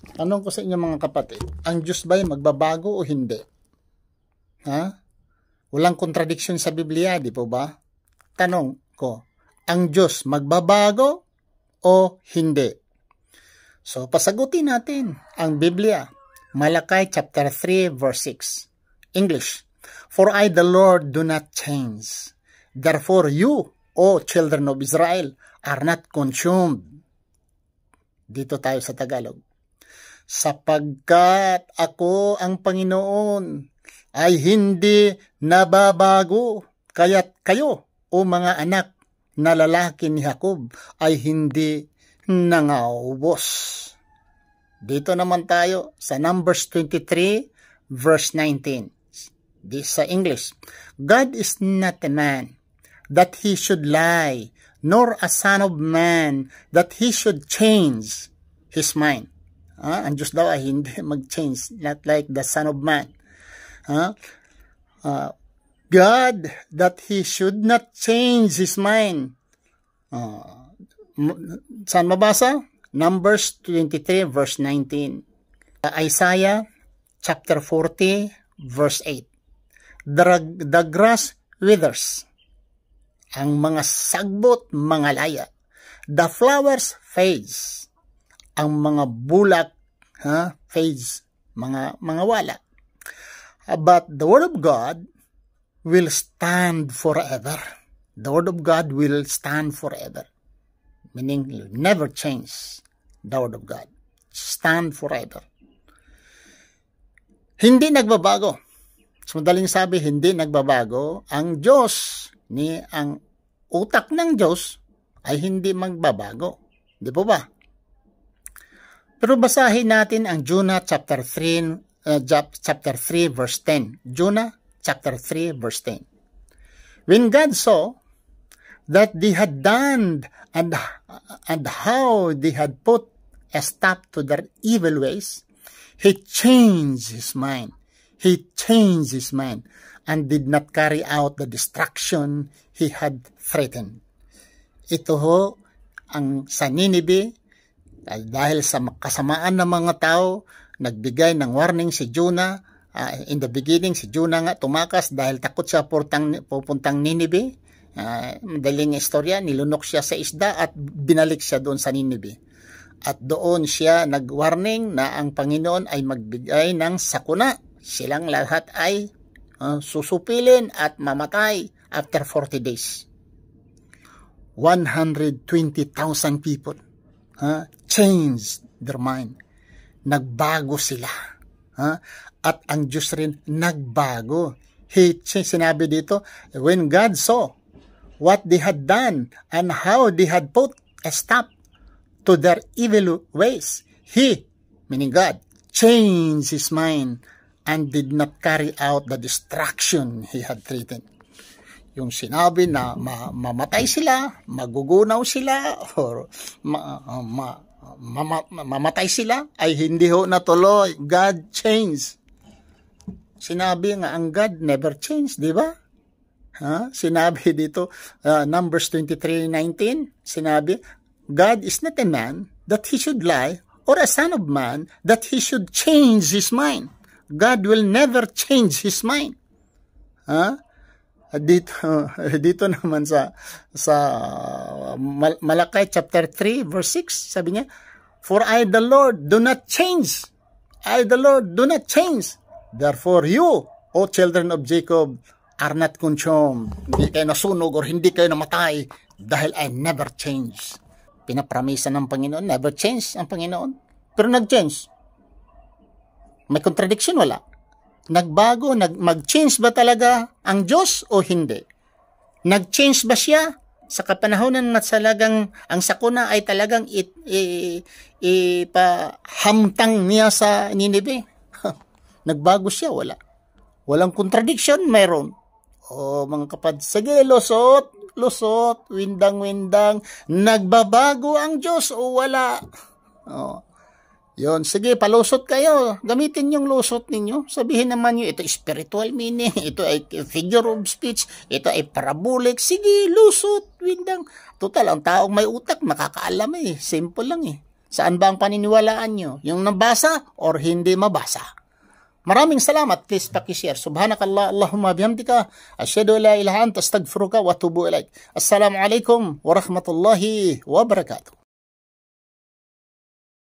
Tanong ko sa inyo mga kapatid, ang Diyos ba'y magbabago o hindi? Ha? Walang contradiction sa Biblia, di po ba? Tanong ko, ang Diyos magbabago o hindi? So, pasagutin natin ang Biblia. Malakay chapter 3 verse 6. English, for I the Lord do not change. Therefore you, O children of Israel, are not consumed. Dito tayo sa Tagalog. Sapagkat ako ang Panginoon ay hindi nababago, kaya't kayo, o mga anak na lalaki ni Jacob, ay hindi nangaubos. Dito naman tayo sa Numbers 23 verse 19. This sa English. God is not a man that he should lie, nor a son of man that he should change his mind. Ang Diyos daw ay hindi mag-change, not like the son of man. God that he should not change his mind. Saan mabasa? Numbers 23 verse 19. Isaiah chapter 40 verse 8. The grass withers. Ang mga sagbot, mga laya. The flowers fades. Ang mga bulak, fades, mga wala. But the word of God will stand forever. The word of God will stand forever. Meaning, never change the word of God. Stand forever. Hindi nagbabago. So, madaling sabi, hindi nagbabago. Ang Diyos, ang utak ng Diyos ay hindi magbabago. Di po ba? Pero basahin natin ang Jonah chapter 3 verse 10. Jonah chapter 3 verse 10. When God saw that they had done and how they had put a stop to their evil ways, he changed his mind. He changed his mind and did not carry out the destruction he had threatened. Ito ho ang sa Ninibe, dahil sa kasamaan ng mga tao, nagbigay ng warning si Jonah. In the beginning, si Jonah nga tumakas dahil takot siya pupuntang Ninibe. Madaling istorya, nilunok siya sa isda at binalik siya doon sa Ninibe. At doon siya nag-warning na ang Panginoon ay magbigay ng sakuna. Silang lahat ay susupilin at mamatay after 40 days. 120,000 people changed their mind. Nagbago sila. At ang Diyos rin nagbago. Sinabi dito, when God saw what they had done and how they had put a stop to their evil ways, He, meaning God, changed His mind and did not carry out the destruction He had threatened. Yung sinabi na mamatay sila, magugunaw sila, or mamatay sila, ay hindi ho natuloy. God changed. Sinabi nga ang God never changed, di ba? Sinabi dito, Numbers 23:19, sinabi, God is not a man that he should lie, or a son of man that he should change his mind. God will never change his mind. Dito naman sa Malakay chapter 3 verse 6, sabi niya, for I the Lord do not change. I the Lord do not change. Therefore you, O children of Jacob, are not consumed. Hindi kayo nasunog or hindi kayo namatay dahil I never change. Pinapramisa ng Panginoon, never change ang Panginoon. Pero nag-change. May contradiction, wala. Nagbago, mag-change ba talaga ang Diyos o hindi? Nag-change ba siya sa kapanahonan na talagang ang sakuna ay talagang ipahamtang niya sa Ninibe? Nagbago siya, wala. Walang contradiction, mayroon. O mga kapatid, sige, lusot, windang, nagbabago ang Diyos o wala? Yon, sige, palusot kayo. Gamitin yung lusot ninyo. Sabihin naman nyo, ito spiritual meaning, ito ay figure of speech, ito ay parabolic. Sige, lusot, windang. Total, ang taong may utak, makakaalam Simple lang Saan ba ang paniniwalaan nyo? Yung nabasa or hindi mabasa? Maraming salamat. Please pakishare. Subhanakallah, Allahumma bihamdika. Asyhadu an la ilaha anta astaghfiruka wa atubu ilaik. Assalamualaikum warahmatullahi wabarakatuh.